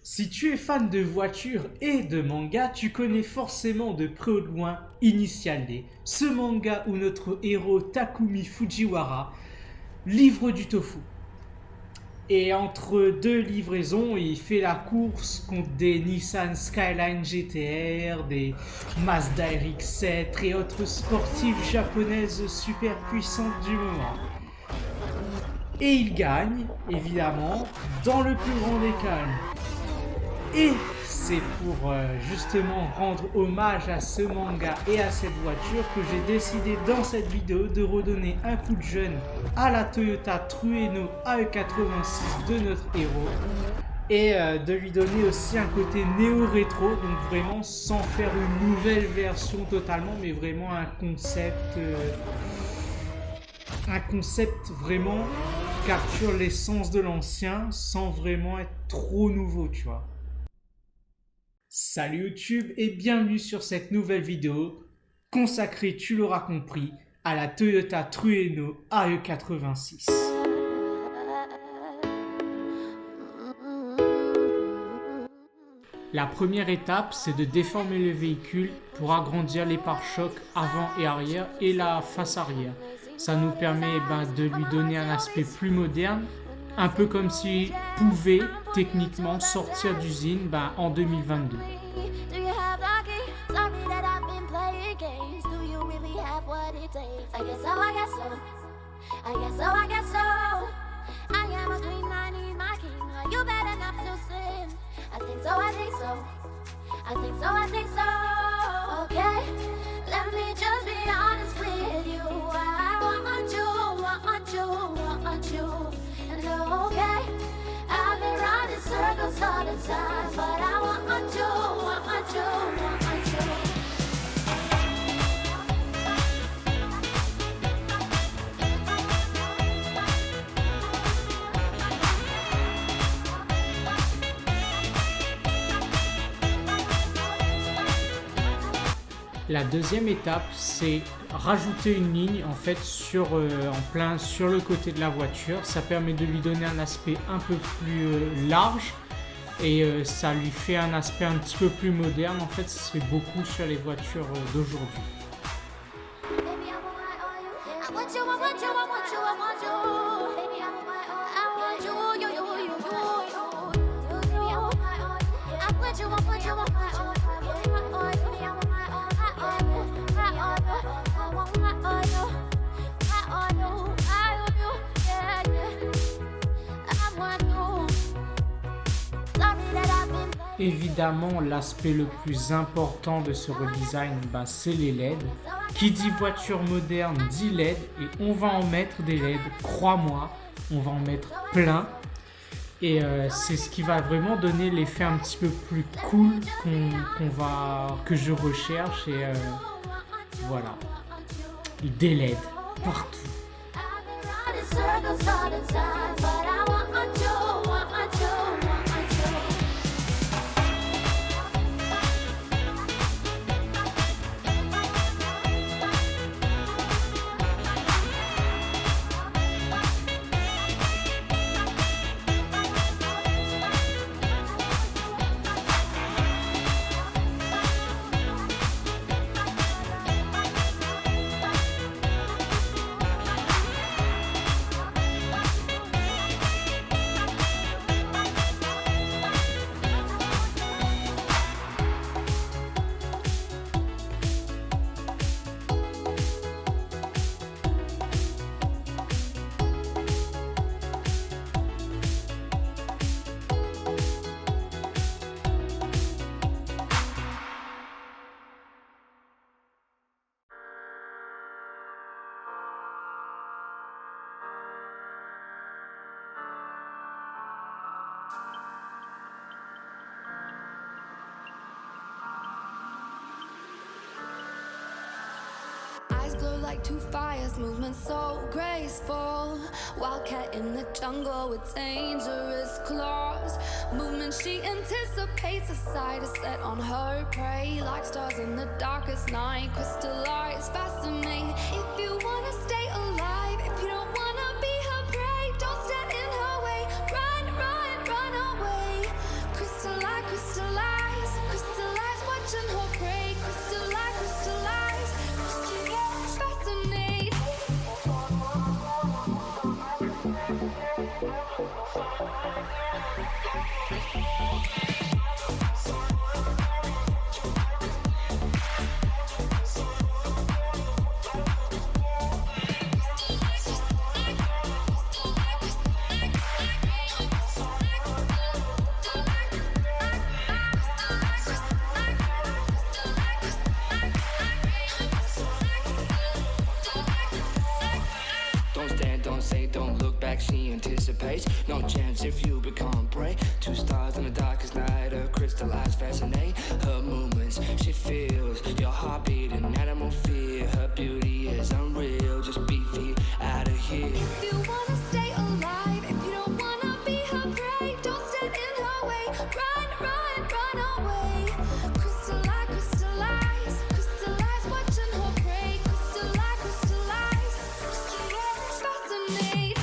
Si tu es fan de voitures et de manga, tu connais forcément de près ou de loin Initial D, ce manga où notre héros Takumi Fujiwara livre du tofu. Et entre deux livraisons, il fait la course contre des Nissan Skyline GTR, des Mazda RX-7 et autres sportives japonaises super puissantes du moment. Et il gagne, évidemment, dans le plus grand des calmes. Et c'est pour justement rendre hommage à ce manga et à cette voiture que j'ai décidé dans cette vidéo de redonner un coup de jeune à la Toyota Trueno AE86 de notre héros et de lui donner aussi un côté néo-rétro, donc vraiment sans faire une nouvelle version totalement, mais vraiment un concept vraiment qui capture l'essence de l'ancien sans vraiment être trop nouveau, tu vois. Salut YouTube et bienvenue sur cette nouvelle vidéo consacrée, tu l'auras compris, à la Toyota Trueno AE86. La première étape, c'est de déformer le véhicule pour agrandir les pare-chocs avant et arrière et la face arrière. Ça nous permet de lui donner un aspect plus moderne, un peu comme s'il pouvait techniquement sortir d'usine en 2022. Okay, let me just be honest with you. I want you, and okay, I've been running circles all the time, but I want you. La deuxième étape, c'est rajouter une ligne en fait sur le côté de la voiture. Ça permet de lui donner un aspect un peu plus large et ça lui fait un aspect un petit peu plus moderne. En fait, ça se fait beaucoup sur les voitures d'aujourd'hui. Évidemment, l'aspect le plus important de ce redesign, c'est les LED. Qui dit voiture moderne dit LED et on va en mettre des LED, crois-moi, on va en mettre plein. Et c'est ce qui va vraiment donner l'effet un petit peu plus cool que je recherche et voilà, des LED partout. Glow like two fires, movement so graceful. Wildcat in the jungle with dangerous claws. Movement she anticipates, a sight is set on her prey. Like stars in the darkest night, crystallize, fascinate. If you wanna stay alive, if you don't wanna be her prey, don't stand in her way. Run, run, run away. Crystallize. stars on the darkest night. Her crystal eyes fascinate. Her movements, she feels your heart beating. Animal fear. Her beauty is unreal. Just beat feet out of here. If you wanna stay alive, if you don't wanna be her prey, don't stand in her way. Run, run, run away. Crystallize, crystallize, crystallize, watching her prey. Crystallize, crystallize, crystallize, fascinate.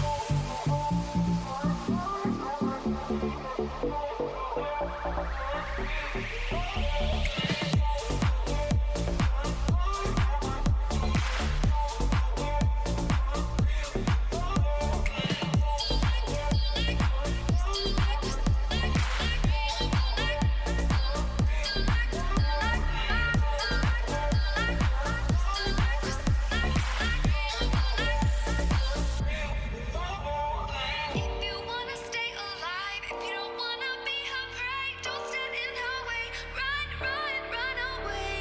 If you wanna stay alive, if you don't wanna be her prey, don't stand in her way. Run, run, run away.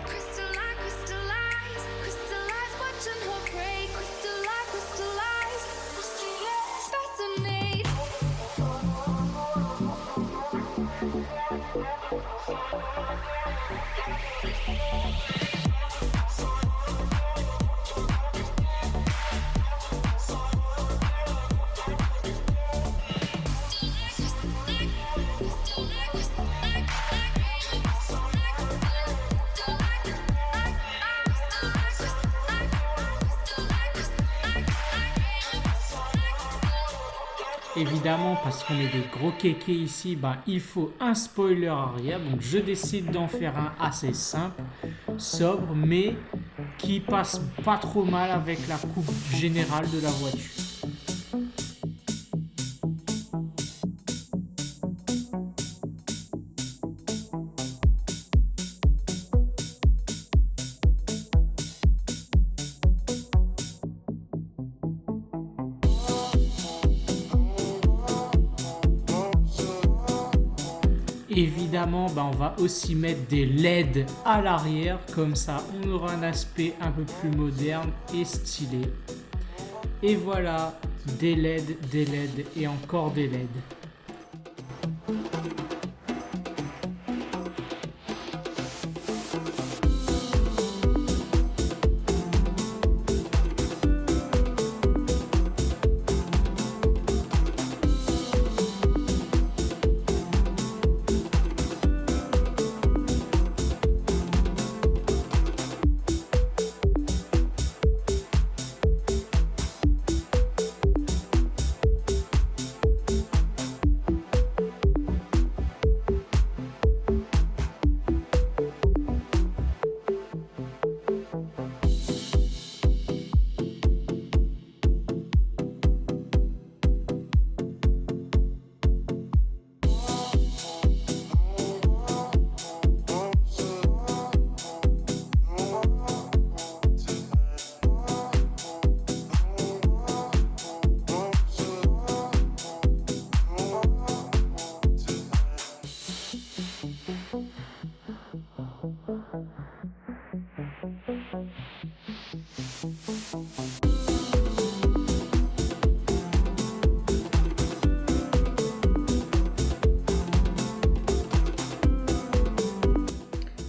Crystallize, crystallize, crystallize, watching her prey. Crystallize, crystallize, crystallize, fascinate. Évidemment, parce qu'on est des gros kékés ici, ben, il faut un spoiler arrière. Donc je décide d'en faire un assez simple, sobre, mais qui passe pas trop mal avec la coupe générale de la voiture. Évidemment, on va aussi mettre des LED à l'arrière, comme ça on aura un aspect un peu plus moderne et stylé. Et voilà, des LED et encore des LED.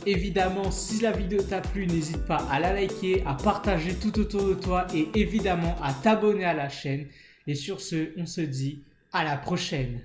Évidemment, si la vidéo t'a plu, n'hésite pas à la liker, à partager tout autour de toi et évidemment à t'abonner à la chaîne. Et sur ce, on se dit à la prochaine.